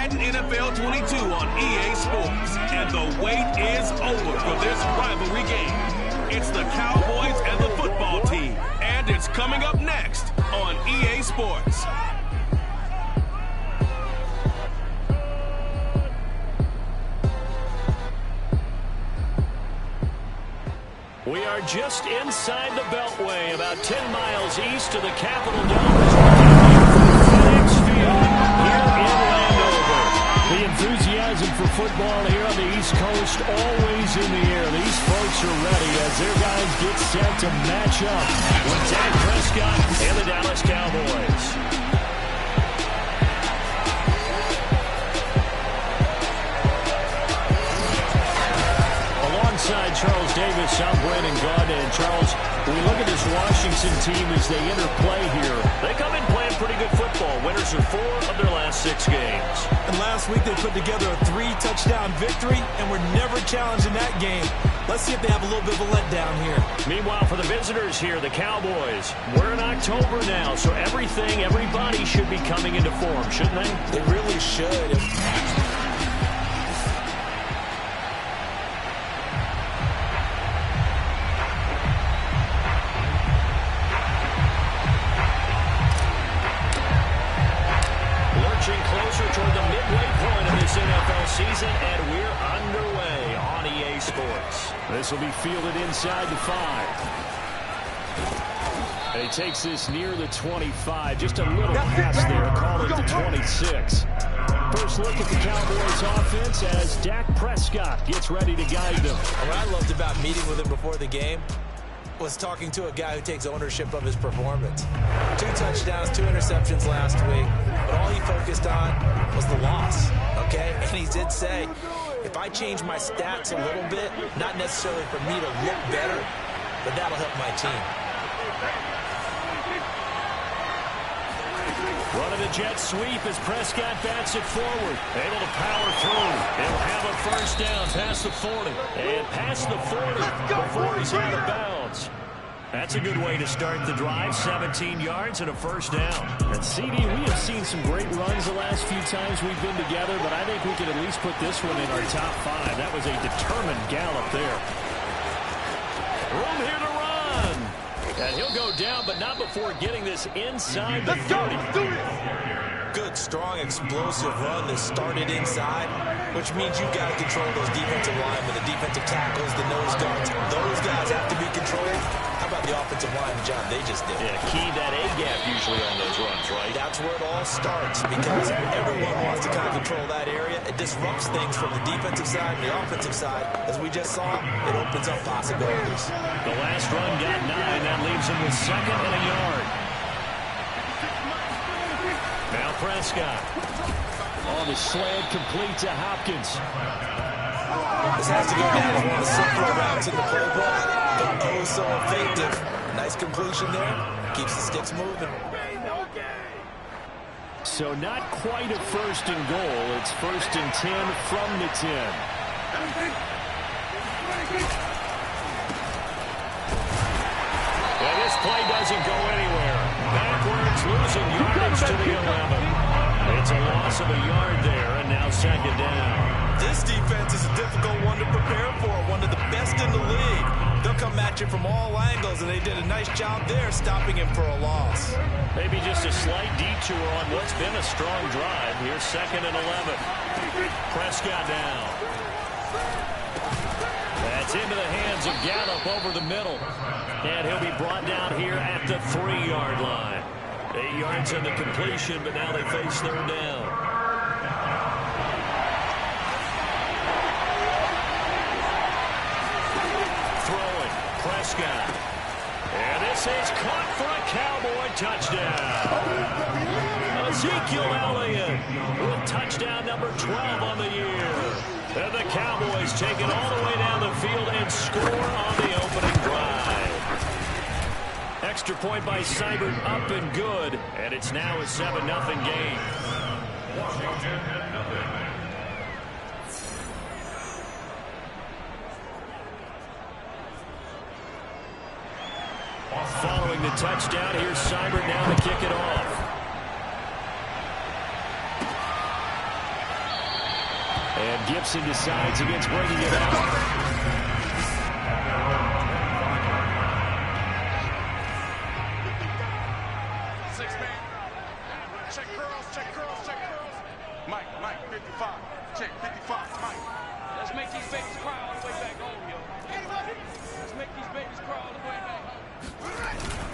Madden NFL 22 on EA Sports. And the wait is over for this rivalry game. It's the Cowboys and the football team. And it's coming up next on EA Sports. We are just inside the Beltway, about 10 miles east of the Capitol Dome. FedEx Field here in Landover. The enthusiasm for football here on the East Coast always in the air. These folks are ready as their guys get set to match up with Dak Prescott and the Dallas Cowboys. Alongside Charles Davis, I'm Brandon Gaud. And Charles, when we look at this Washington team as they interplay here, they come in playing pretty good football. Winners of 4 of their last 6 games. And last week they put together a 3-touchdown victory and were never challenged in that game. Let's see if they have a little bit of a letdown here. Meanwhile, for the visitors here, the Cowboys, we're in October now, so everybody should be coming into form, shouldn't they? They really should. Season, and we're underway on EA Sports. This will be fielded inside the 5. And he takes this near the 25. Just a little pass there, call it the 26. First look at the Cowboys offense as Dak Prescott gets ready to guide them. What I loved about meeting with him before the game was talking to a guy who takes ownership of his performance. 2 touchdowns, 2 interceptions last week, but all he focused on was the loss, okay? And he did say, if I change my stats a little bit, not necessarily for me to look better, but that'll help my team. Running a jet sweep as Prescott bats it forward. Able to power through. He'll have a first down past the 40. And past the 40 before he's out of bounds. That's a good way to start the drive. 17 yards and a first down. And CD, we have seen some great runs the last few times we've been together, but I think we can at least put this one in our top 5. That was a determined gallop there. Room here to run. And he'll go down, but not before getting this inside the 30. Good, strong, explosive run that started inside, which means you've got to control those defensive linemen, the defensive tackles, the nose guards. Those guys have to be controlled. How about the offensive line job they just did? Yeah, key that A-gap usually on those runs, right? That's where it all starts because everyone wants to kind of control that area. It disrupts things from the defensive side and the offensive side. As we just saw, it opens up possibilities. The last run got 9. That leaves him with 2nd and a yard. Now Prescott. On the slant, complete to Hopkins. This has to go down as one of the simpler routes in the playbook, but oh so effective. Nice completion there. Keeps the sticks moving. So not quite a 1st and goal. It's 1st and 10 from the 10. Well, this play doesn't go anywhere. Backwards, losing yardage to the 11. It's a loss of a yard there, and now 2nd down. This defense is a difficult one to prepare for, one of the best in the league. They'll come at you from all angles, and they did a nice job there stopping him for a loss. Maybe just a slight detour on what's been a strong drive. Here's 2nd and 11. Prescott down. That's into the hands of Gallup over the middle. And he'll be brought down here at the 3-yard line. 8 yards on the completion, but now they face 3rd down. Throwing, Prescott. And this is caught for a Cowboy touchdown. Ezekiel Elliott with touchdown number 12 on the year. And the Cowboys take it all the way down the field and score on the opening drive. Extra point by Seibert, up and good. And it's now a 7-0 game. Following the touchdown, here's Seibert now to kick it off. And Gibson decides against bringing it out.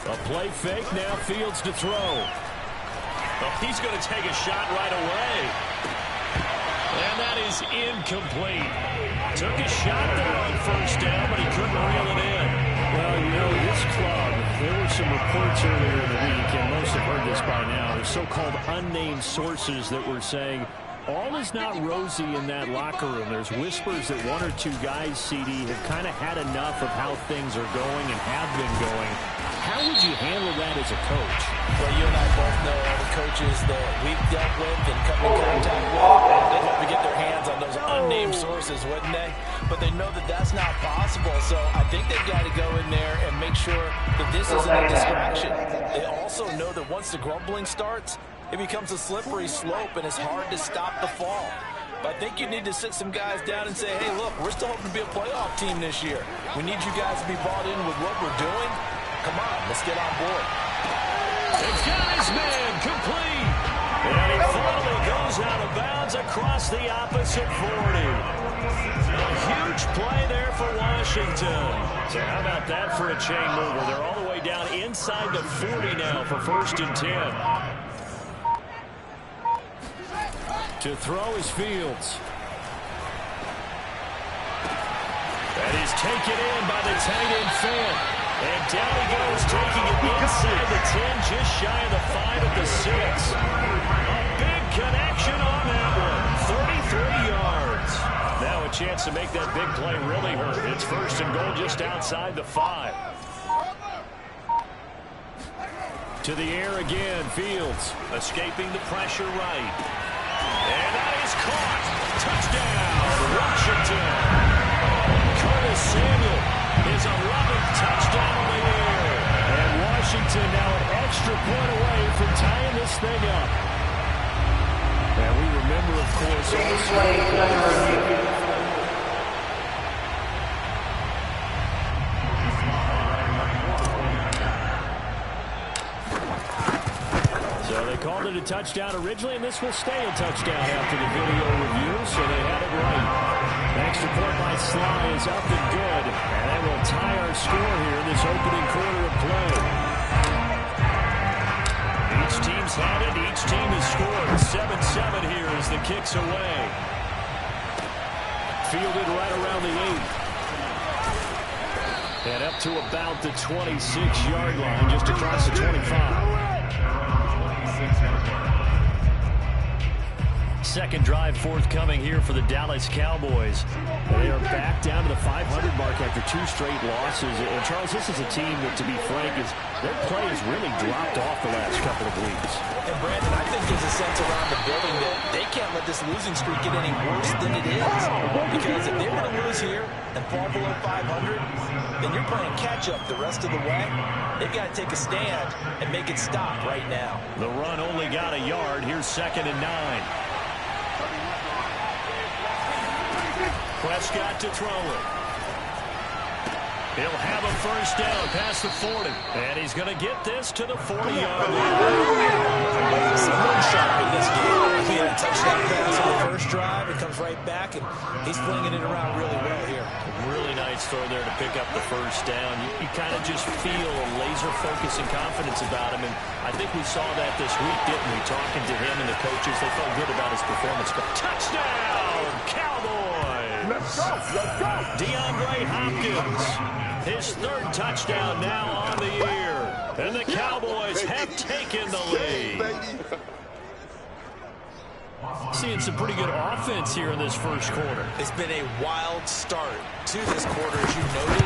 A play fake, now Fields to throw. Oh, he's going to take a shot right away. And that is incomplete. Took a shot there on first down, but he couldn't reel it in. Well, you know, this club, there were some reports earlier in the week, and most have heard this by now. There's so-called unnamed sources that were saying all is not rosy in that locker room. There's whispers that one or two guys, CD, have kind of had enough of how things are going and have been going. How would you handle that as a coach? Well, you and I both know all the coaches that we've dealt with and come in contact with. They'd love to get their hands on those unnamed sources, wouldn't they? But they know that that's not possible. So I think they've got to go in there and make sure that this isn't a distraction. They also know that once the grumbling starts, it becomes a slippery slope and it's hard to stop the fall. But I think you need to sit some guys down and say, hey, look, we're still hoping to be a playoff team this year. We need you guys to be bought in with what we're doing. Come on, let's get on board. He's got his man complete. And he finally goes out of bounds across the opposite 40. A huge play there for Washington. So how about that for a chain mover? They're all the way down inside the 40 now for 1st and 10. To throw is Fields. That is taken in by the tight end Fant. And down he goes, taking it inside the 10, just shy of the 5 at the 6. A big connection on that one, 33 yards. Now a chance to make that big play really hurt. It's 1st and goal just outside the 5. To the air again, Fields escaping the pressure right. And that is caught. Touchdown, Washington. Curtis Samuel, his 11th touchdown of the year. And Washington now an extra point away from tying this thing up. And we remember, of course, so they called it a touchdown originally, and this will stay a touchdown after the video review, so they had it right. The extra point by Sly is up and good, and that will tie our score here in this opening quarter of play. Each team's had it, each team has scored. 7-7 here as the kick's away. Fielded right around the 8. And up to about the 26-yard line, just across the 25. Second drive forthcoming here for the Dallas Cowboys. They are back down to the 500 mark after 2 straight losses. And Charles, this is a team that, to be frank, their play has really dropped off the last couple of weeks. And Brandon, I think there's a sense around the building that they can't let this losing streak get any worse than it is. Because if they were to lose here and fall below 500, then you're playing catch-up the rest of the way. They've got to take a stand and make it stop right now. The run only got a yard. Here's 2nd and 9. Prescott to throw it. He'll have a 1st down past the 40. And he's going to get this to the 40-yard line. Someone sharp in this game. He had a touchdown pass on the first drive. It comes right back, and he's flinging it around really well here. Really nice throw there to pick up the 1st down. You kind of just feel a laser focus and confidence about him. And I think we saw that this week, didn't we? Talking to him and the coaches, they felt good about his performance. Touchdown, Cowboys! Let's go! Let's go! DeAndre Hopkins, his 3rd touchdown now on the year. And the Cowboys have taken the lead. Seeing some pretty good offense here in this 1st quarter. It's been a wild start to this quarter, as you noted.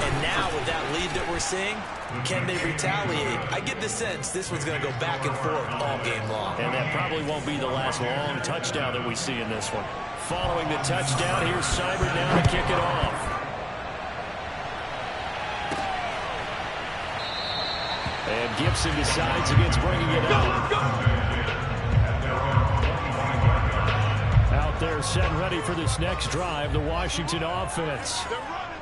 And now with that lead that we're seeing, can they retaliate? I get the sense this one's going to go back and forth all game long. And that probably won't be the last long touchdown that we see in this one. Following the touchdown, here's Seibert now to kick it off. And Gibson decides against bringing it out. Out They're set and ready for this next drive. The Washington offense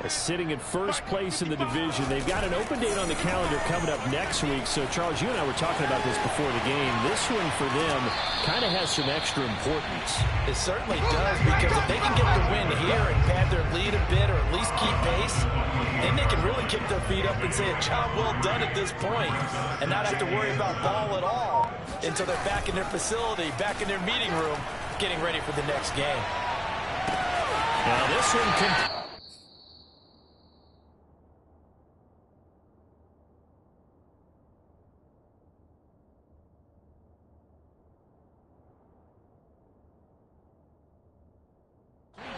is sitting in first place in the division. They've got an open date on the calendar coming up next week. So, Charles, you and I were talking about this before the game. This one for them kind of has some extra importance. It certainly does, because if they can get the win here and pad their lead a bit, or at least keep pace, then they can really kick their feet up and say a job well done at this point, and not have to worry about ball at all until they're back in their facility, back in their meeting room, getting ready for the next game. Now this one can...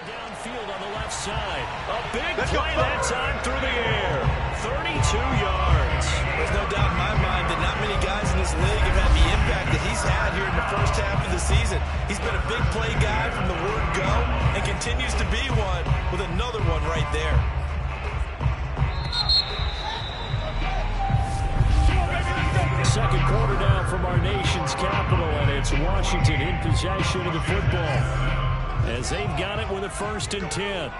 Downfield on the left side. A big play that time through the air. 32 yards. There's no doubt in my mind that not many guys in this league have had the impact that he's had here in the first half of the season. He's been a big play guy from the word go and continues to be one with another one right there. Second quarter down from our nation's capital, and it's Washington in possession of the football as they've got it with a 1st and 10.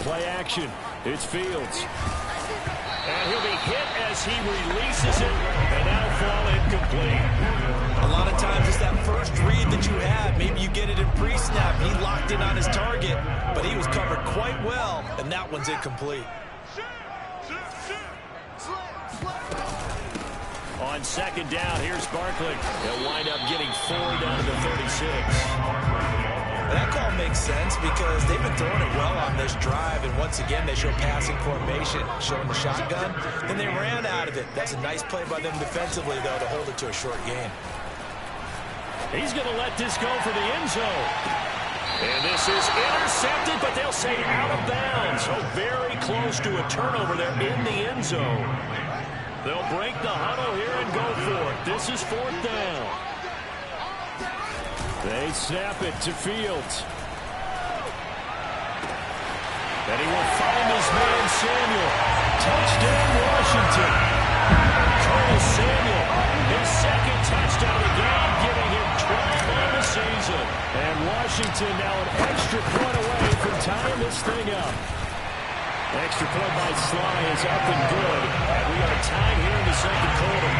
Play action. It's Fields. And he'll be hit as he releases it, and that'll fall incomplete. A lot of times it's that first read that you have. Maybe you get it in pre-snap. He locked in on his target, but he was covered quite well, and that one's incomplete. On 2nd down, here's Barkley. They'll wind up getting 4 down to the 36. That call makes sense because they've been throwing it well on this drive, and once again they show passing formation, showing the shotgun. Then they ran out of it. That's a nice play by them defensively, though, to hold it to a short gain. He's going to let this go for the end zone. And this is intercepted, but they'll say out of bounds. So very close to a turnover there in the end zone. They'll break the huddle here and go for it. This is 4th down. They snap it to Fields. And he will find his man Samuel. Touchdown, Washington. Curtis Samuel, his 2nd touchdown of the game, giving him 12 on the season. And Washington now an extra point away from tying this thing up. Extra point by Sly is up and good. And we are tied here in the 2nd quarter.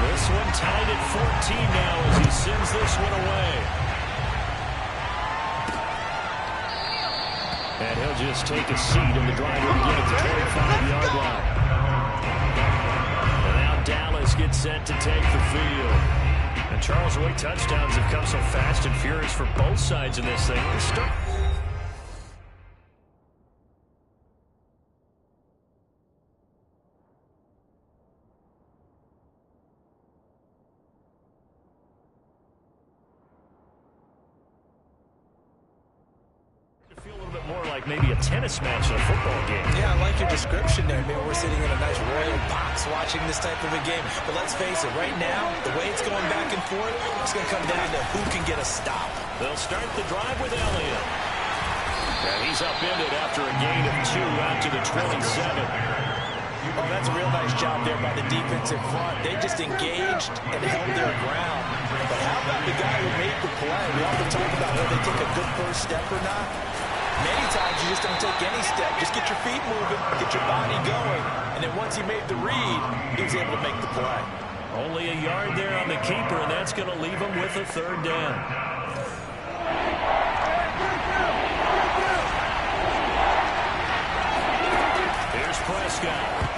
This one tied at 14 now as he sends this one away. And he'll just take a seat in the drive again at the 25-yard line. And now Dallas gets set to take the field. And Charles, the way touchdowns have come so fast and furious for both sides in this thing. Feel a little bit more like maybe a tennis match in a football game. Yeah, I like your description there. Maybe we're sitting in a nice royal box watching this type of a game. But let's face it, right now, the way it's going back and forth, it's going to come down to who can get a stop. They'll start the drive with Elliott. And he's upended after a gain of 2 out to the 27. Oh, that's a real nice job there by the defensive front. They just engaged and held their ground. But how about the guy who made the play? We often talk about whether they take a good first step or not. Many times you just don't take any step. Just get your feet moving, get your body going. And then once he made the read, he was able to make the play. Only a yard there on the keeper, and that's going to leave him with a 3rd down. Here's Prescott.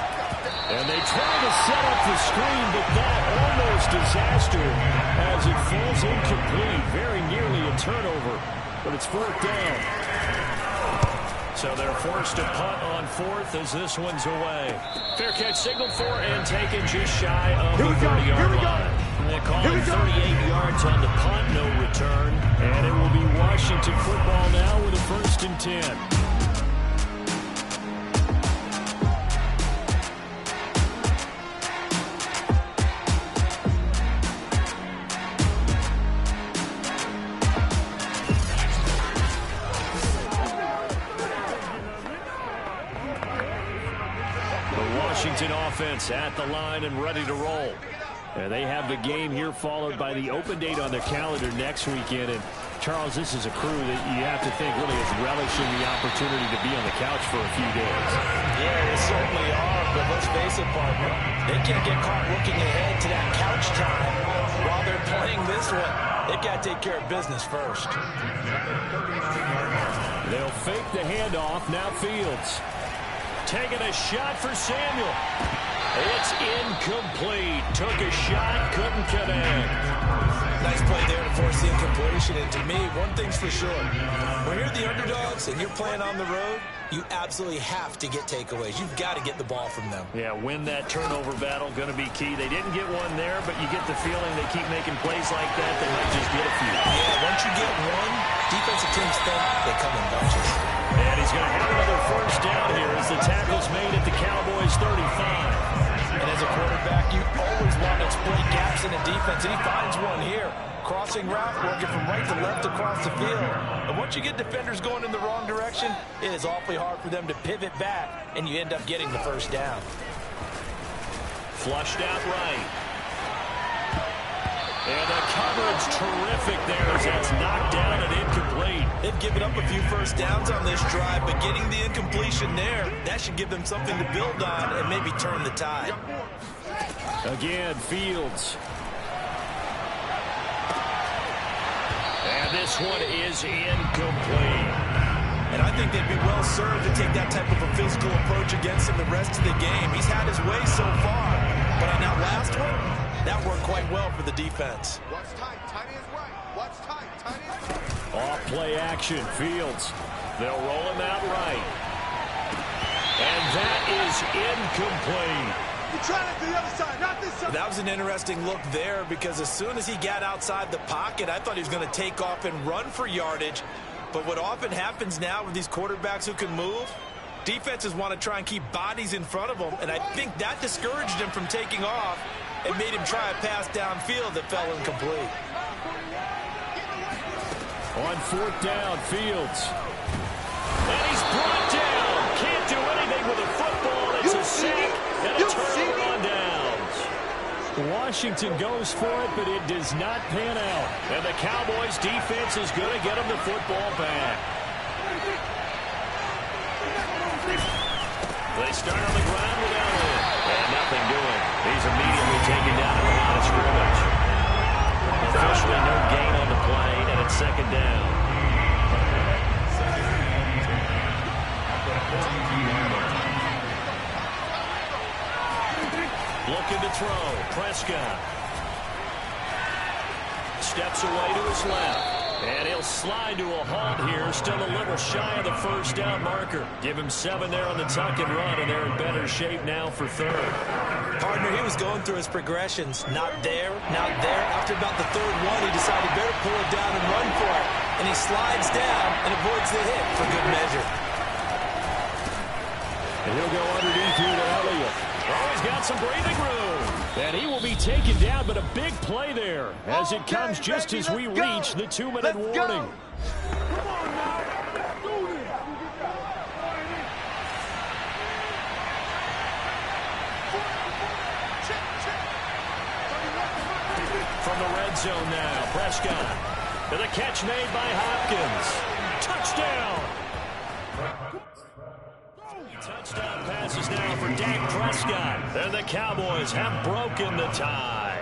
And they try to set up the screen, but that almost disaster as it falls incomplete. Very nearly a turnover, but it's 4th down. So they're forced to punt on 4th as this one's away. Fair catch signaled for and taken just shy of the 30-yard line. They call it 38 yards on the punt, no return. And it will be Washington football now with a 1st and 10. defense at the line and ready to roll. And they have the game here followed by the open date on their calendar next weekend. And Charles, this is a crew that you have to think really is relishing the opportunity to be on the couch for a few days. Yeah, they certainly are, but let's face it, partner. They can't get caught looking ahead to that couch time while they're playing this one. They've got to take care of business first. They'll fake the handoff. Now Fields. Taking a shot for Samuel. It's incomplete. Took a shot, couldn't connect. Nice play there to force the incompletion. And to me, one thing's for sure. When you're the underdogs and you're playing on the road, you absolutely have to get takeaways. You've got to get the ball from them. Yeah, win that turnover battle, going to be key. They didn't get one there, but you get the feeling they keep making plays like that, they might just get a few. Yeah, once you get one, defensive teams think they come in bunches. And he's going to have another first down here as the tackle's made at the Cowboys' 35. And as a quarterback, you always want to exploit gaps in the defense, and he finds one here. Crossing route, working from right to left across the field. And once you get defenders going in the wrong direction, it is awfully hard for them to pivot back, and you end up getting the first down. Flushed out right. And the coverage terrific there as that's knocked down and incomplete. They've given up a few first downs on this drive, but getting the incompletion there, that should give them something to build on and maybe turn the tide. Again, Fields. And this one is incomplete. And I think they'd be well served to take that type of a physical approach against him the rest of the game. He's had his way so far, but on that last one, that worked quite well for the defense. Watch tight, tight is right. Watch tight, tight is right. Off play action, Fields. They'll roll him out right. And that is incomplete. You try it to the other side, not this side. That was an interesting look there because as soon as he got outside the pocket, I thought he was going to take off and run for yardage. But what often happens now with these quarterbacks who can move, defenses want to try and keep bodies in front of them, and I think that discouraged him from taking off and made him try a pass downfield that fell incomplete. On fourth down, Fields. And he's brought down. Can't do anything with a football. It's a sack and a turnover on downs. Washington goes for it, but it does not pan out. And the Cowboys' defense is going to get him the football back. They start on the ground without him. And nothing doing. He's immediately taken down at the line of scrimmage. Officially no gain on the play, and it's second down. Looking to throw. Prescott. Steps away to his left. And he'll slide to a halt here. Still a little shy of the first down marker. Give him 7 there on the tuck and run, and they're in better shape now for third. Partner, he was going through his progressions. Not there, not there. After about the third one, he decided better pull it down and run for it. And he slides down and avoids the hit for good measure. And he'll go underneath here to Elliott. Oh, he's got some breathing room. And he will be taken down, but a big play there as it comes just as we reach the 2-minute warning. Come on now. Let's do this. From the red zone now, Prescott. To the catch made by Hopkins. Touchdown. Touchdown passes now for Dak Prescott. And the Cowboys have broken the tie.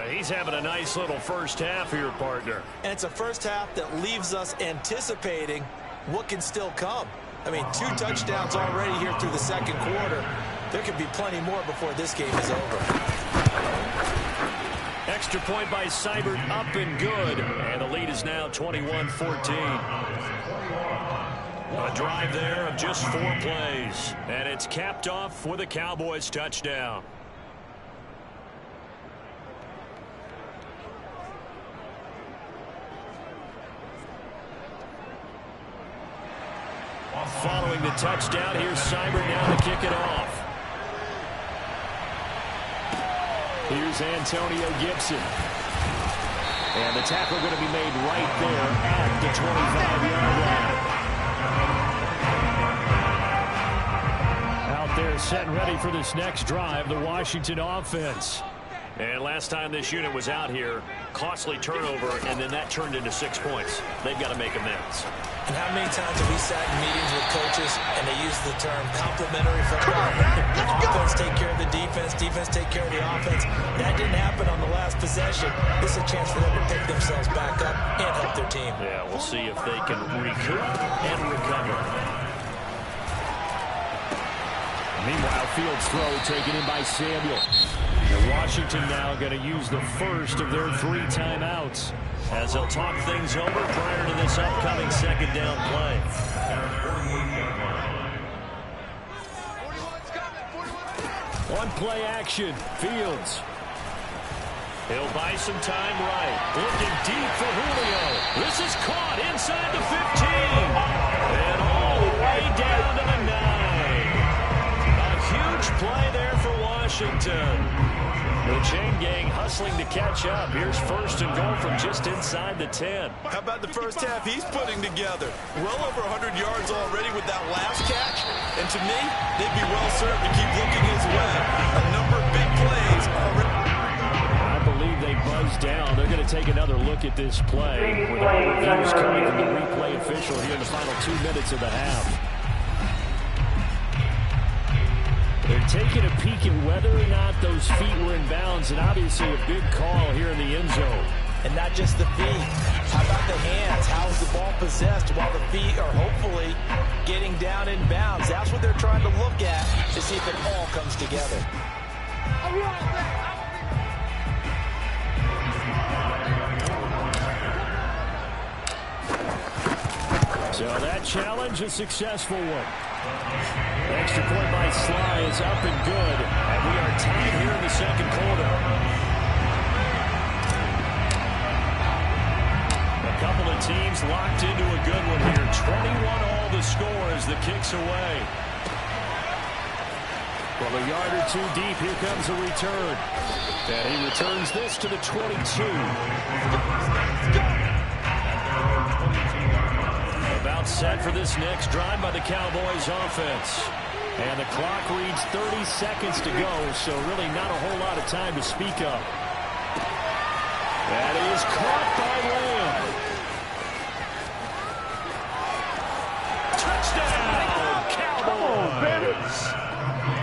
He's having a nice little first half here, partner. And it's a first half that leaves us anticipating what can still come. I mean, 2 touchdowns already here through the second quarter. There could be plenty more before this game is over. Extra point by Seibert, up and good. And the lead is now 21-14. A drive there of just 4 plays. And it's capped off with a Cowboys touchdown. Following the touchdown, here's Seibert now to kick it off. Here's Antonio Gibson. And the tackle going to be made right there at the 25-yard line. Out there set and ready for this next drive, the Washington offense. And last time this unit was out here, costly turnover, and then that turned into 6 points. They've got to make amends. And how many times have we sat in meetings with coaches and they use the term complementary football? Offense take care of the defense, defense take care of the offense. That didn't happen on the last possession. This is a chance for them to pick themselves back up and help their team. Yeah, we'll see if they can recoup and recover. Meanwhile, Fields' throw taken in by Samuel. And Washington now going to use the first of their 3 timeouts as they'll talk things over prior to this upcoming second down play. On play action, Fields. He'll buy some time right. Looking deep for Julio. This is caught inside the 15. And all the way down to the 9. A huge play there for Washington. The chain gang hustling to catch up. Here's first and goal from just inside the 10. How about the first half he's putting together? Well over 100 yards already with that last catch. And to me, they'd be well served to keep looking his way. A number of big plays already. I believe they buzzed down. They're going to take another look at this play with all reviews coming from the replay official here in the final 2 minutes of the half. They're taking a peek at whether or not those feet were in bounds, and obviously a big call here in the end zone. And not just the feet. How about the hands? How is the ball possessed while the feet are hopefully getting down in bounds? That's what they're trying to look at to see if it all comes together. So that challenge, a successful one. Extra point by Sly is up and good. And we are tied here in the second quarter. A couple of teams locked into a good one here. 21-all the score as the kick's away. Well, a yard or 2 deep, here comes a return. And he returns this to the 22. About set for this next drive by the Cowboys offense. And the clock reads 30 seconds to go, so really not a whole lot of time to speak of. That is caught by Lamb. Touchdown, Cowboys!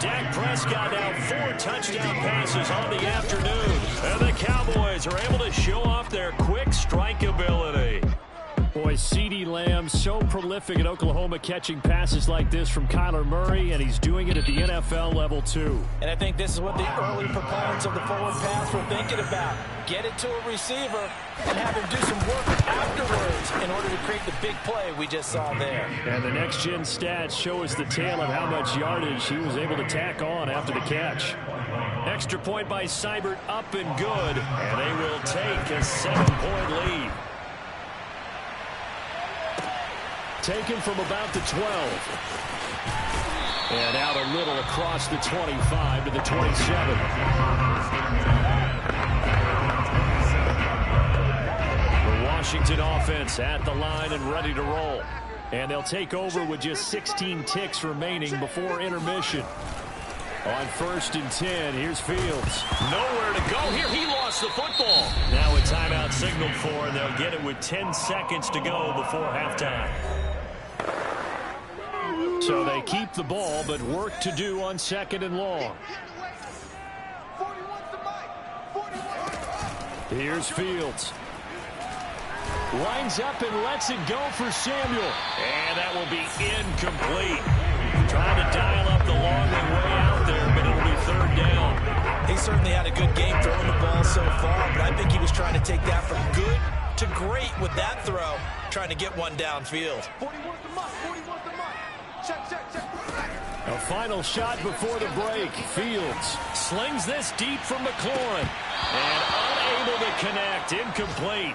Dak Prescott now 4 touchdown passes on the afternoon. And the Cowboys are able to show off their quick strike ability. Boy, CeeDee Lamb so prolific at Oklahoma catching passes like this from Kyler Murray, and he's doing it at the NFL level too. And I think this is what the early proponents of the forward pass were thinking about. Get it to a receiver and have him do some work afterwards in order to create the big play we just saw there. And the next-gen stats show us the tale of how much yardage he was able to tack on after the catch. Extra point by Seibert, up and good, and they will take a 7-point lead. Taken from about the 12. And out a little across the 25 to the 27. The Washington offense at the line and ready to roll. And they'll take over with just 16 ticks remaining before intermission. On 1st and 10, here's Fields. Nowhere to go here. He lost the football. Now a timeout signaled for, and they'll get it with 10 seconds to go before halftime. So they keep the ball, but work to do on 2nd and long. Here's Fields. Lines up and lets it go for Samuel. And that will be incomplete. Trying to dial up the long way out there, but it'll be 3rd down. He certainly had a good game throwing the ball so far, but I think he was trying to take that from good to great with that throw. trying to get one downfield. 40 worth the month, 40 worth the month. Check, check, check. A final shot before the break. Fields slings this deep from McLaurin. And unable to connect. Incomplete.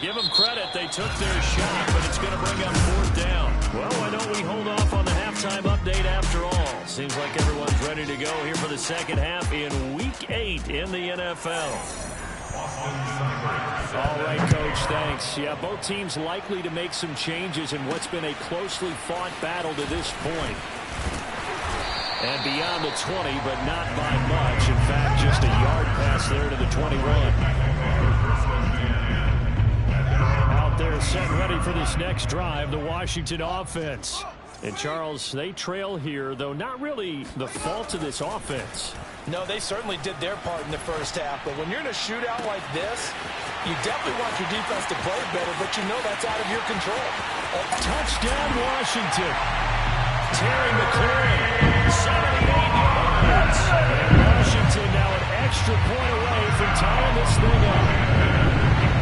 Give them credit. They took their shot, but it's going to bring up 4th down. Well, why don't we hold off on the halftime update after all? Seems like everyone's ready to go here for the second half in Week 8 in the NFL. All right, Coach, thanks. Yeah, both teams likely to make some changes in what's been a closely fought battle to this point. And beyond the 20, but not by much. In fact, just a yard pass there to the 21. Out there set ready for this next drive, the Washington offense. And, Charles, they trail here, though not really the fault of this offense. No, they certainly did their part in the first half. But when you're in a shootout like this, you definitely want your defense to play better, but you know that's out of your control. Touchdown, Washington. Terry McLaurin, 78 yards. And Washington now an extra point away from tying this thing up.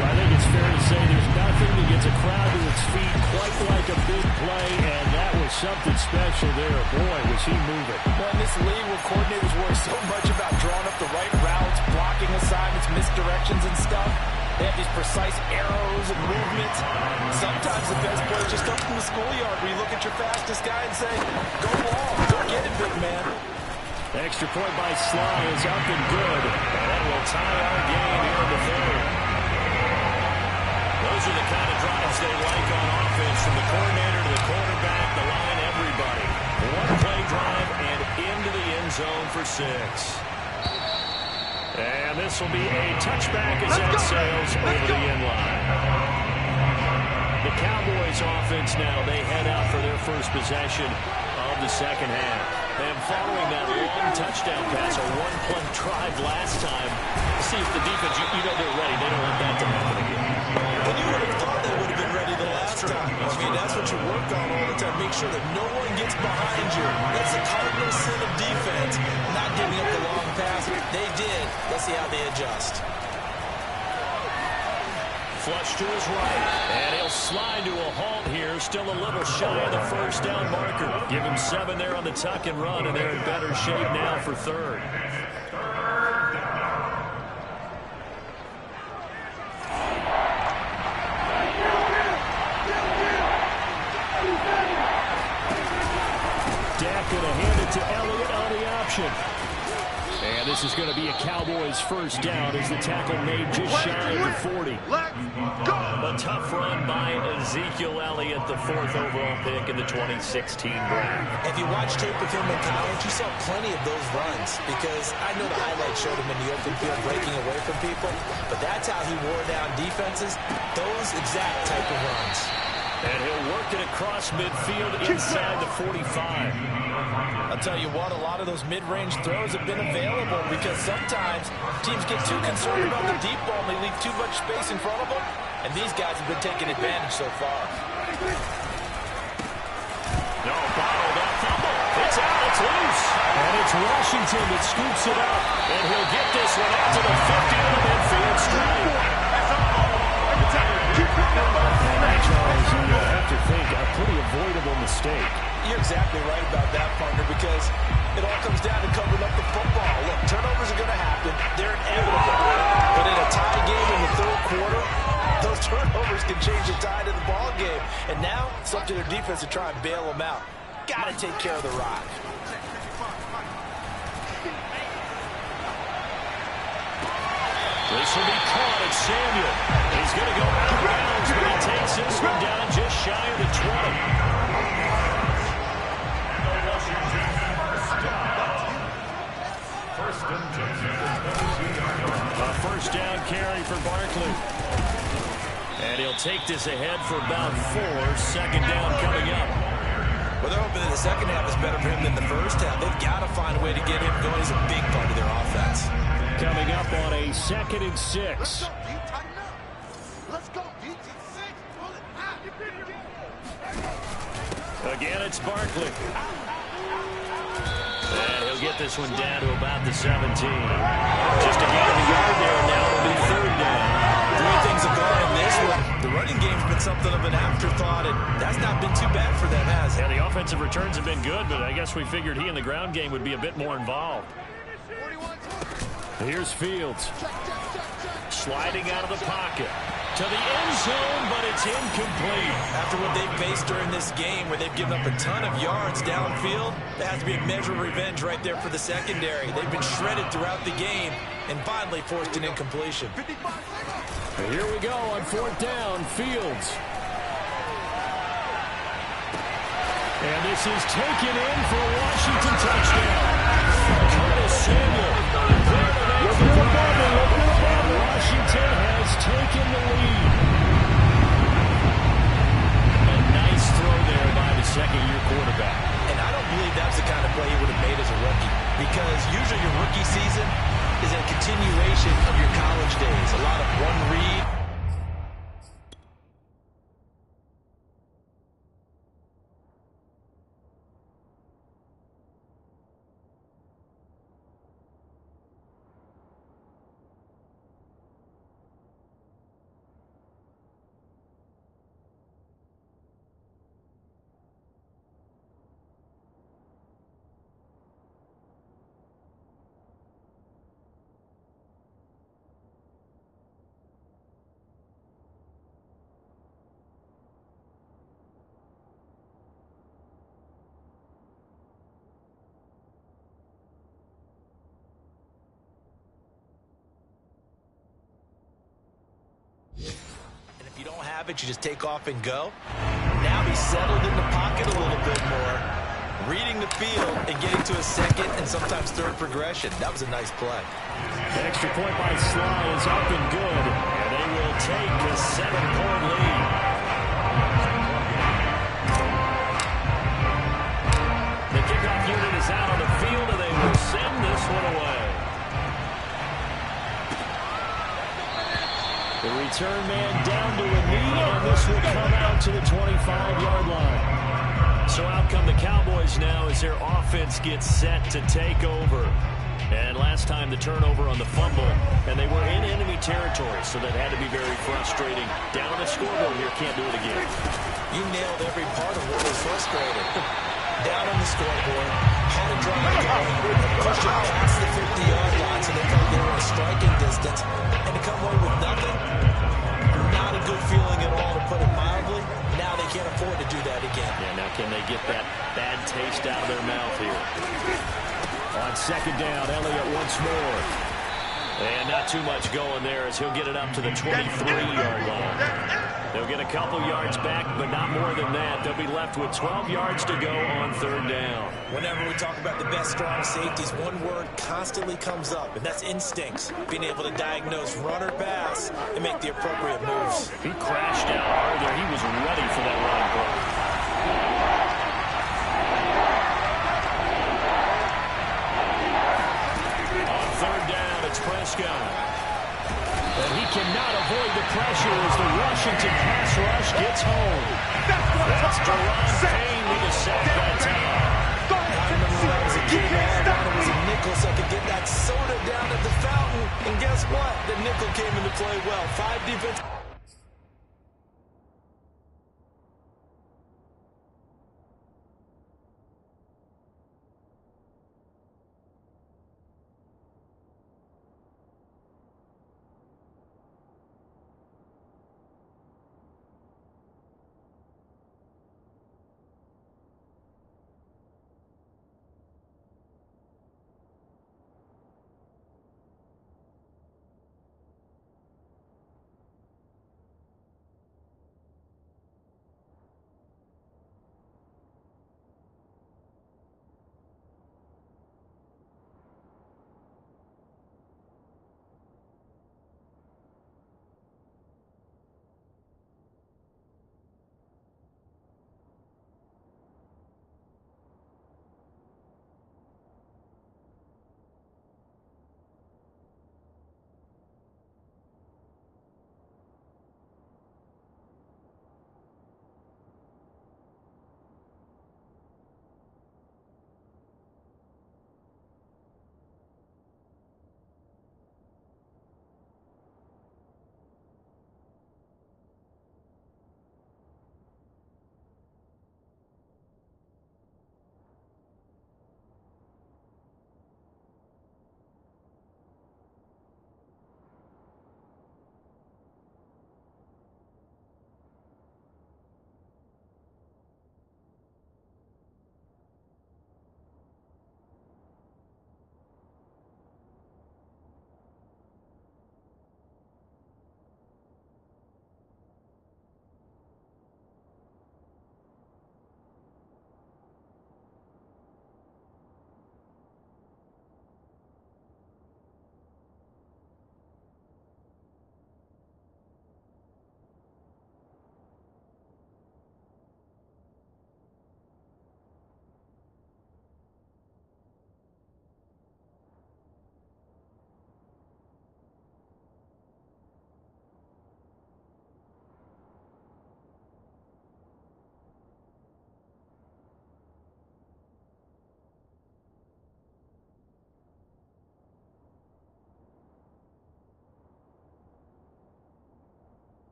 I think it's fair to say there's nothing that gets a crowd to its feet quite like a big play, and that was something special there. Boy, was he moving. Well, in this league where coordinators worry so much about drawing up the right routes, blocking assignments, misdirections and stuff, they have these precise arrows and movements. Sometimes the best play is just up from the schoolyard where you look at your fastest guy and say, go long, go get it, big man. Extra point by Sly is up and good. That will tie our game here in the third. Those are the kind of drives they like on offense, from the coordinator to the quarterback, the line, everybody. One play drive and into the end zone for 6. And this will be a touchback as that sails over the end line. The Cowboys offense now, they head out for their first possession of the second half. And following that long touchdown pass, a one-play drive last time, see if the defense, you know they're ready. They don't want that to happen again. And you would have thought they would have been ready the last time. I mean, that's what you work on all the time. Make sure that no one gets behind you. That's the cardinal sin of defense, not giving up the long pass. They did. Let's see how they adjust. Flush to his right, and he'll slide to a halt here. Still a little shy of the first down marker. Give him 7 there on the tuck and run, and they're in better shape now for third. Going to hand it to Elliott on the option. And this is going to be a Cowboys first down as the tackle made just shy of the 40. A tough run by Ezekiel Elliott, the 4th overall pick in the 2016 draft. If you watch tape of him in college, you saw plenty of those runs, because I know the highlights showed him in the open field breaking away from people, but that's how he wore down defenses, those exact type of runs. And he'll work it across midfield inside the 45. I'll tell you what, a lot of those mid-range throws have been available, because sometimes teams get too concerned about the deep ball and they leave too much space in front of them, and these guys have been taking advantage so far. No, bottled up fumble. It's out, it's loose. And it's Washington that scoops it up. And he'll get this one out to the 50 on the midfield strike. Charles, you have to think a pretty avoidable mistake. You're exactly right about that, partner, because it all comes down to covering up the football. Look, turnovers are going to happen. They're inevitable. But in a tie game in the third quarter, those turnovers can change the tide of the ball game. And now, it's up to their defense to try and bail them out. Got to take care of the rock. This will be caught at Samuel. He's going to go out of bounds, but he takes this one down just shy of the 20. A first down carry for Barkley. And he'll take this ahead for about 4. Second down coming up. Well, they're hoping that the second half is better for him than the first half. They've got to find a way to get him going. He's a big part of their offense. Coming up on a 2nd and 6. Let's go. Again, it's Barkley. And he'll get this one down to about the 17. Just a gain of a yard there, and now it'll be 3rd down. 3 things have gone in this The running game's been something of an afterthought, and that's not been too bad for them, has it? Yeah, the offensive returns have been good, but I guess we figured he in the ground game would be a bit more involved. Here's Fields. Sliding out of the pocket. To the end zone, but it's incomplete. After what they've faced during this game, where they've given up a ton of yards downfield, that has to be a measure of revenge right there for the secondary. They've been shredded throughout the game and finally forced an incompletion. Here we go on 4th down, Fields. And this is taken in for a Washington touchdown. Curtis Samuel. And Washington has taken the lead. A nice throw there by the second-year quarterback. And I don't believe that's the kind of play he would have made as a rookie, because usually your rookie season is a continuation of your college days. A lot of one read. You don't have it, you just take off and go. Now he's settled in the pocket a little bit more, reading the field and getting to a second and sometimes third progression. That was a nice play. The extra point by Sly is up and good, and they will take a 7-point lead. The kickoff unit is out on the field, and they will send this one away. The return man down to a knee, and this will come out to the 25-yard line. So out come the Cowboys now as their offense gets set to take over. And last time the turnover on the fumble, and they were in enemy territory, so that had to be very frustrating. Down on the scoreboard here, can't do it again. You nailed every part of what was frustrating. Down on the scoreboard, had a drive going, pushed it past the 50-yard line so they felt they were in striking distance, and to come away with nothing, not a good feeling at all, to put it mildly. Now they can't afford to do that again. Yeah, now can they get that bad taste out of their mouth here? On 2nd down, Elliott once more. And not too much going there as he'll get it up to the 23-yard line. They'll get a couple yards back, but not more than that. They'll be left with 12 yards to go on 3rd down. Whenever we talk about the best strong safeties, one word constantly comes up, and that's instincts. Being able to diagnose run or pass and make the appropriate moves. He crashed out hard there. He was ready for that running play. On 3rd down, it's Prescott. And he cannot avoid the pressure as the Washington pass rush gets home. That's Jerron Payne with a sack that time. I remember when I was a kid, all I wanted was a nickel so I could get that soda down at the fountain. And guess what? The nickel came into play well. 5 defense.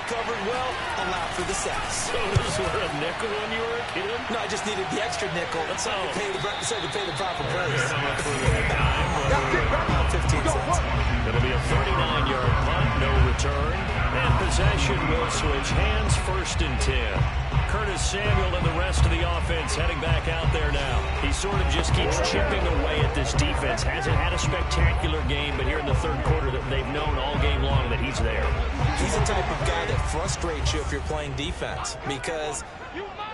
covered well, allowed for the sacks. So those were a nickel when you were a kid? No, I just needed the extra nickel so I could pay the proper price. How much for the dime? 15 cents. It'll be a 39-yard punt, no return. And possession will switch hands, 1st and 10. Curtis Samuel and the rest of the offense heading back out there now. He sort of just keeps chipping away at this defense. Hasn't had a spectacular game, but here in the 3rd quarter that they've known all game long that he's there. He's the type of guy that frustrates you if you're playing defense, because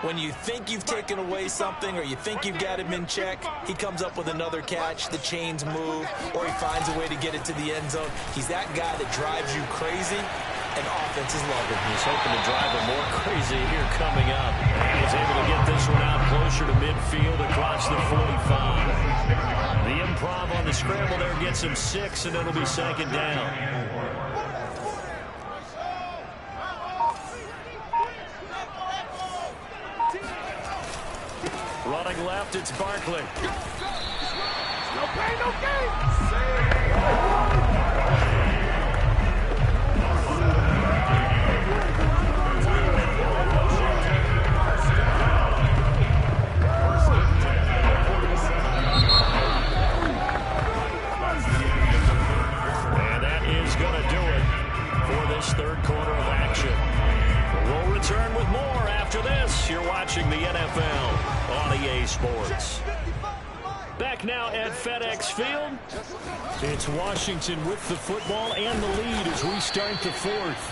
when you think you've taken away something or you think you've got him in check, he comes up with another catch, the chains move, or he finds a way to get it to the end zone. He's that guy that drives you crazy, and offenses love him. He's hoping to drive him more crazy here coming up. He was able to get this one out closer to midfield across the 45. The improv on the scramble there gets him 6, and it'll be 2nd down. Running left, it's Barkley. No pain, no gain. And that is going to do it for this 3rd quarter of action. We'll return with more after this. You're watching the NFL on EA Sports. Back now at FedEx Field. It's Washington with the football and the lead as we start the 4th.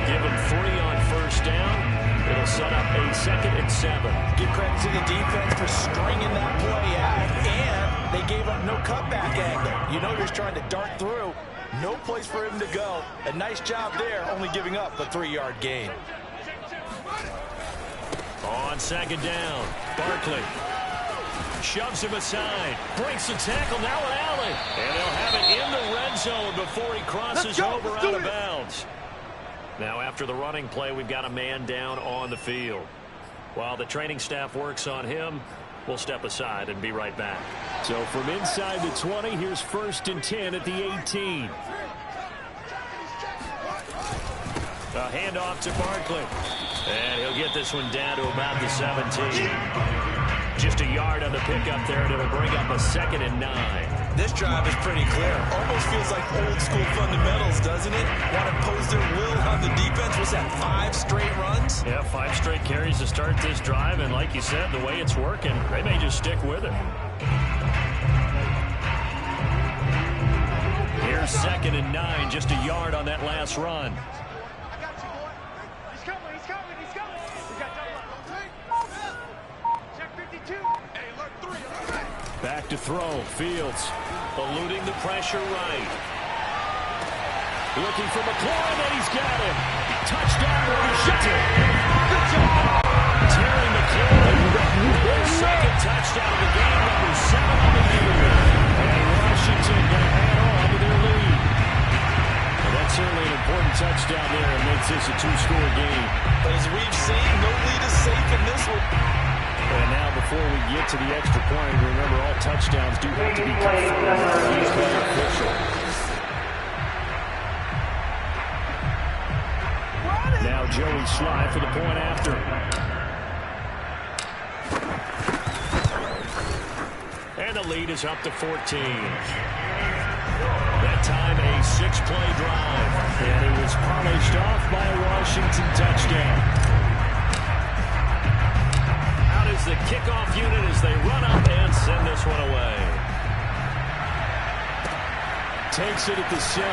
Given 3 on 1st down. It'll set up a 2nd and 7. Give credit to the defense for stringing that play out, and they gave up no cutback angle. You know you're just trying to dart through. No place for him to go. A nice job there, only giving up a 3-yard gain. On 2nd down, Barkley shoves him aside, breaks the tackle, now an alley, and they'll have it in the red zone before he crosses over out of bounds. Now after the running play, we've got a man down on the field. While the training staff works on him, we'll step aside and be right back. So from inside the 20, here's 1st and 10 at the 18. A handoff to Barkley. And he'll get this one down to about the 17. Just a yard on the pickup there, and it'll bring up a 2nd and 9. This drive is pretty clear. Almost feels like old school fundamentals, doesn't it? Want to impose their will on the defense. Was that 5 straight runs? Yeah, 5 straight carries to start this drive, and like you said, the way it's working, they may just stick with it. Here's 2nd and 9, just a yard on that last run. Back to throw. Fields eluding the pressure right. Looking for McLaurin, and he's got him. Touchdown, Washington. Good job. Terry McLaurin. Their 2nd touchdown of the game, number 7 on the year. And Washington going to add on to their lead. Well, that's certainly an important touchdown there. It makes this a 2-score game. But as we've seen, no lead is safe in this one. And now before we get to the extra point, remember all touchdowns do have to be confirmed by the official. Now Joey Sly for the point after. And the lead is up to 14. That time a 6-play drive. And it was polished off by a Washington touchdown. The kickoff unit as they run up and send this one away. Takes it at the 7.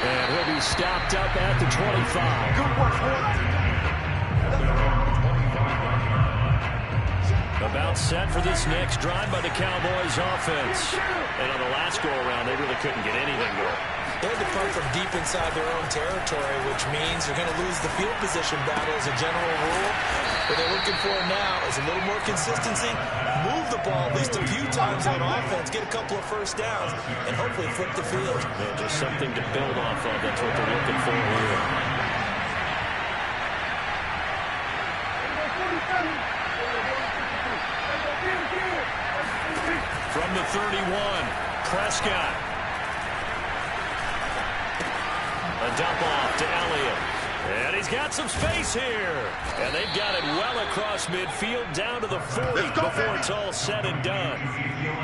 And he'll be stopped up at the 25. Good work, About set for this next drive by the Cowboys offense. And on the last go-around, they really couldn't get anything going. They had to punt from deep inside their own territory, which means they're going to lose the field position battle as a general rule. What they're looking for now is a little more consistency, move the ball at least a few times on offense, get a couple of 1st downs, and hopefully flip the field. Yeah, just something to build off of. That's what they're looking for here. From the 31, Prescott. A dump off to Elliott. And he's got some space here. And they've got it well across midfield down to the 40 before it's all said and done.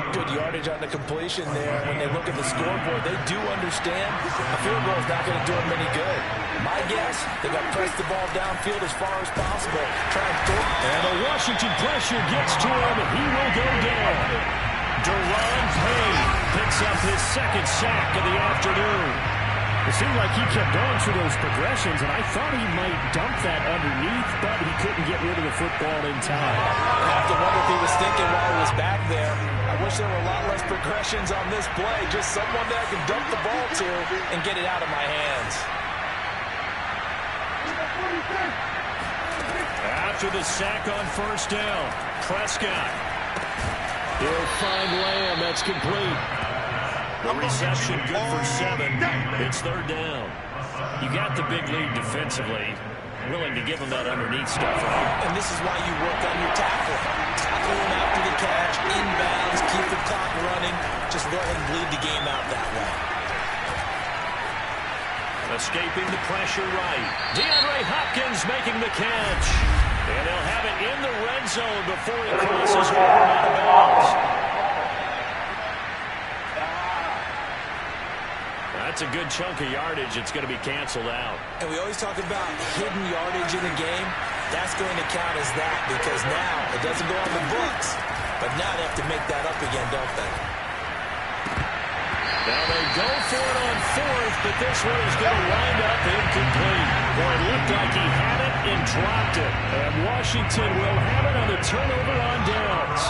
Good yardage on the completion there. When they look at the scoreboard, they do understand a field goal is not going to do them any good. My guess, they're going to press the ball downfield as far as possible. Try and throw. And the Washington pressure gets to him. He will go down. Deron Payne picks up his second sack of the afternoon. It seemed like he kept going through those progressions, and I thought he might dump that underneath, but he couldn't get rid of the football in time. I have to wonder if he was thinking while he was back there. I wish there were a lot less progressions on this play. Just someone that I can dump the ball to and get it out of my hands. After the sack on first down, Prescott. He'll find Lamb. That's complete. The reception good for 7. It's third down. You got the big lead defensively. Willing to give him that underneath stuff, right? And this is why you work on your tackle. Tackle him after the catch, inbounds, keep the clock running. Just let him bleed the game out that way. Escaping the pressure right. DeAndre Hopkins making the catch. And he'll have it in the red zone before he crosses over out of bounds. That's a good chunk of yardage. It's going to be canceled out. And we always talk about hidden yardage in the game. That's going to count as that because now it doesn't go on the books. But now they have to make that up again, don't they? Now they go for it on fourth, but this one is going to wind up incomplete. Boy, it looked like he had it and dropped it. And Washington will have it on the turnover on downs.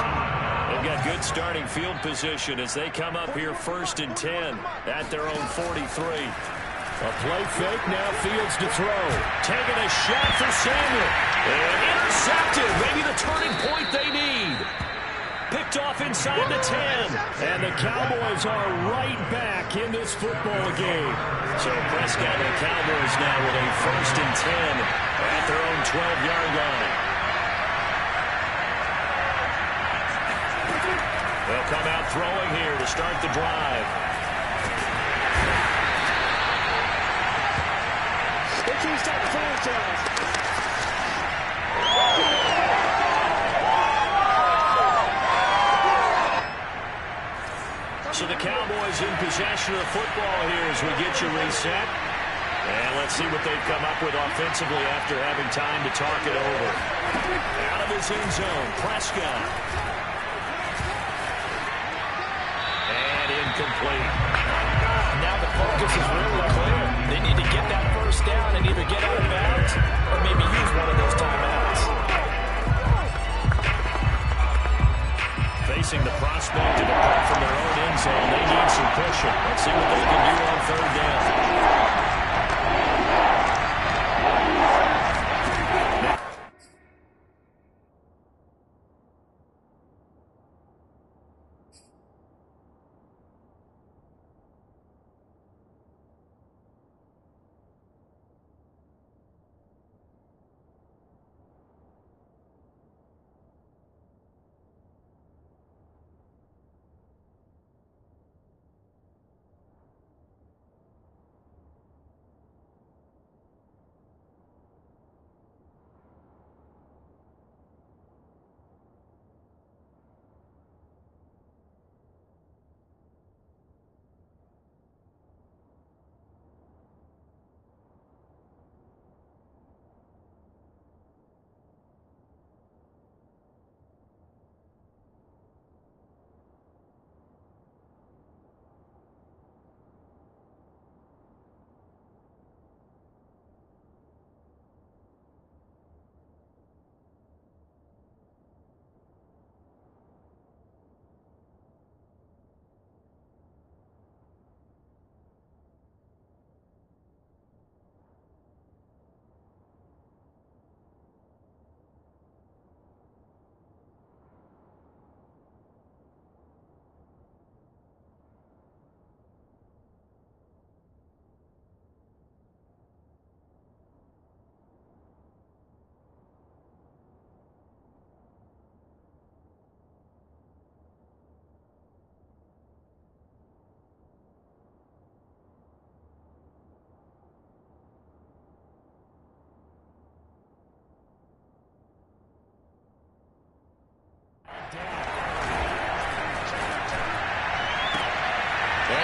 They've got good starting field position as they come up here 1st and 10 at their own 43. A play fake, now Fields to throw. Taking a shot for Samuel. And intercepted. Maybe the turning point they need. Picked off inside the 10. And the Cowboys are right back in this football game. So Prescott and the Cowboys now with a 1st and 10 at their own 12-yard line. They'll come out throwing here to start the drive. So the Cowboys in possession of the football here as we get you reset. And let's see what they've come up with offensively after having time to talk it over. Out of his end zone, Prescott. Incomplete. Now the focus is really clear. They need to get that first down and either get out of bounds or maybe use one of those timeouts. Facing the prospect of a punt from their own end zone, they need some pushing. Let's see what they can do on third down.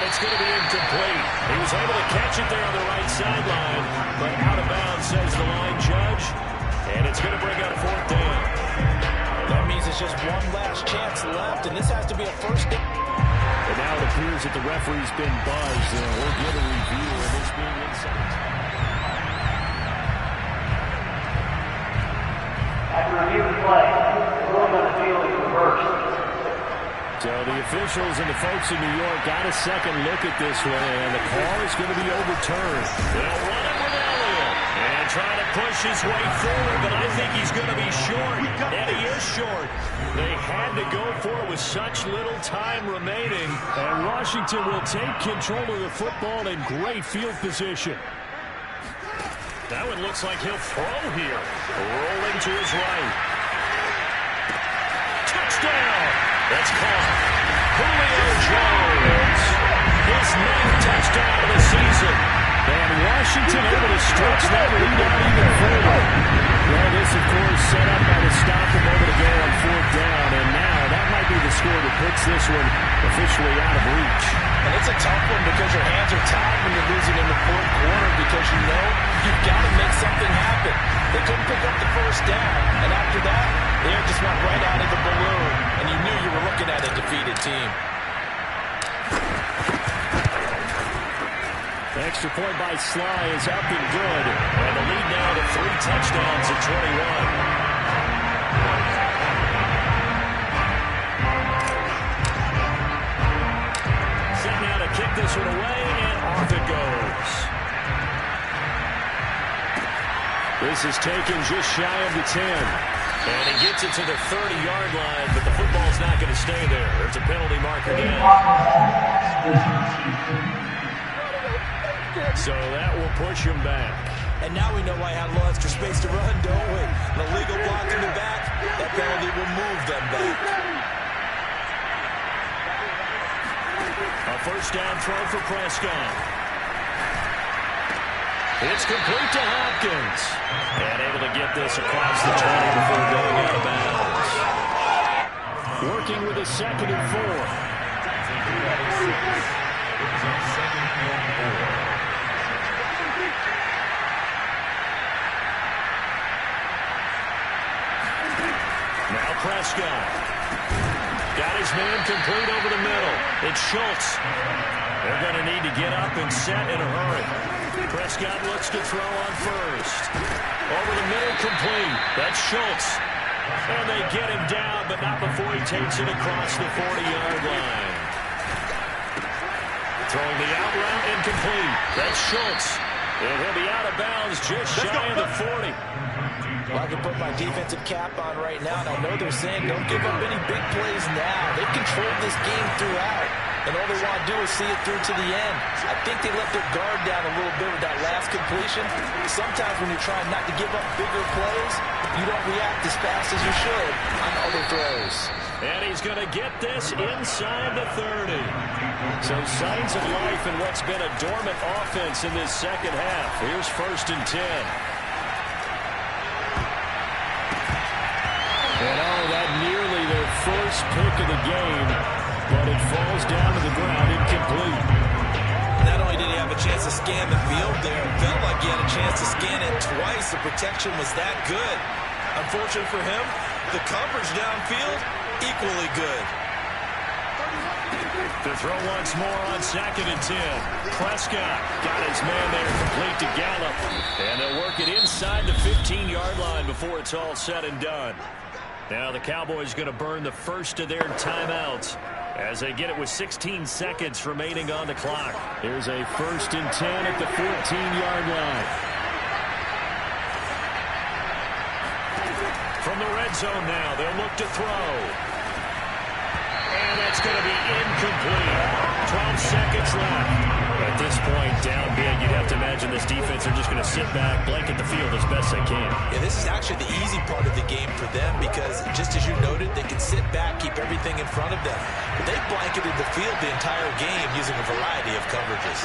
it's going to be incomplete. He was able to catch it there on the right sideline, but out of bounds, says the line judge. And it's going to bring up fourth down. That means it's just one last chance left, and this has to be a first down. And now it appears that the referee's been buzzed, and we'll get a review of this being inside. After review of play, the ruling on the field is reversed. So the officials and the folks in New York got a second look at this one, and the call is going to be overturned. They'll run it with Elliott and try to push his way forward, but I think he's going to be short, and he is short. They had to go for it with such little time remaining, and Washington will take control of the football in great field position. That one looks like he'll throw here. Rolling to his right. Touchdown! That's caught. Julio Jones. His 9th touchdown of the season. And Washington able to stretch that lead out even further. Well, this, of course, set up by the stop a moment ago on fourth down. And now that might be the score that puts this one officially out of reach. And it's a tough one because your hands are tied when you're losing in the fourth quarter because you know you've got to make something happen. They couldn't pick up the first down. And after that, the air just went right out of the balloon. And you knew you were looking at a defeated team. The extra point by Sly is up and good. And the lead now to 3 touchdowns at 21. Kick this one away, and off it goes. This is taken just shy of the 10. And he gets it to the 30-yard line, but the football's not going to stay there. There's a penalty marker down. So that will push him back. And now we know why I had a little extra space to run, don't we? An illegal block in the back, that penalty will move them back. A first down throw for Prescott. It's complete to Hopkins. And able to get this across the 20 before going out of bounds. Working with a 2nd and 4. Now Prescott. Got his man complete over the middle. It's Schultz. They're going to need to get up and set in a hurry. Prescott looks to throw on first. Over the middle, complete. That's Schultz. And they get him down, but not before he takes it across the 40-yard line. Throwing the out route, incomplete. That's Schultz. And he'll be out of bounds just shy of the 40. Well, I can put my defensive cap on right now, and I know they're saying don't give up any big plays now. They've controlled this game throughout, and all they want to do is see it through to the end. I think they let their guard down a little bit with that last completion. Sometimes when you're trying not to give up bigger plays, you don't react as fast as you should on other throws. And he's going to get this inside the 30. So signs of life in what's been a dormant offense in this second half. Here's 1st and 10. And that nearly their first pick of the game, but it falls down to the ground incomplete. Not only did he have a chance to scan the field there, it felt like he had a chance to scan it twice. The protection was that good. Unfortunate for him, the coverage downfield, equally good. To throw once more on 2nd and 10. Prescott got his man there complete to Gallup. And they'll work it inside the 15-yard line before it's all said and done. Now the Cowboys going to burn the first of their timeouts as they get it with 16 seconds remaining on the clock. Here's a 1st and 10 at the 14-yard line. From the red zone now, they'll look to throw. And that's going to be incomplete. 12 seconds left. At this point, down big, you'd have to imagine this defense are just going to sit back, blanket the field as best they can. Yeah, this is actually the easy part of the game for them because, just as you noted, they can sit back, keep everything in front of them. But they blanketed the field the entire game using a variety of coverages.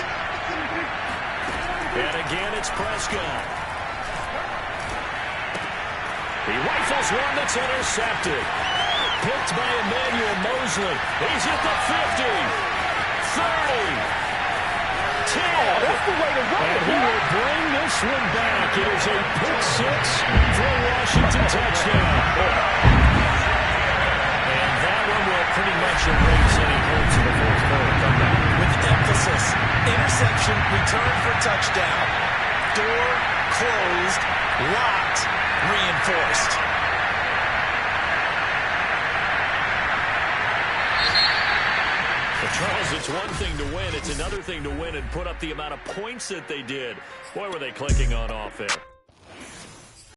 And again, it's Prescott. He rifles one that's intercepted. Picked by Emmanuel Mosley. He's at the 50. 10. And he will bring this one back. It is a pick six for a Washington touchdown. And that one will pretty much erase any hopes in the fourth quarter comeback. With emphasis, interception, return for touchdown. Door closed, locked, reinforced. But Charles, it's one thing to win. It's another thing to win and put up the amount of points that they did. Boy, were they clicking on offense.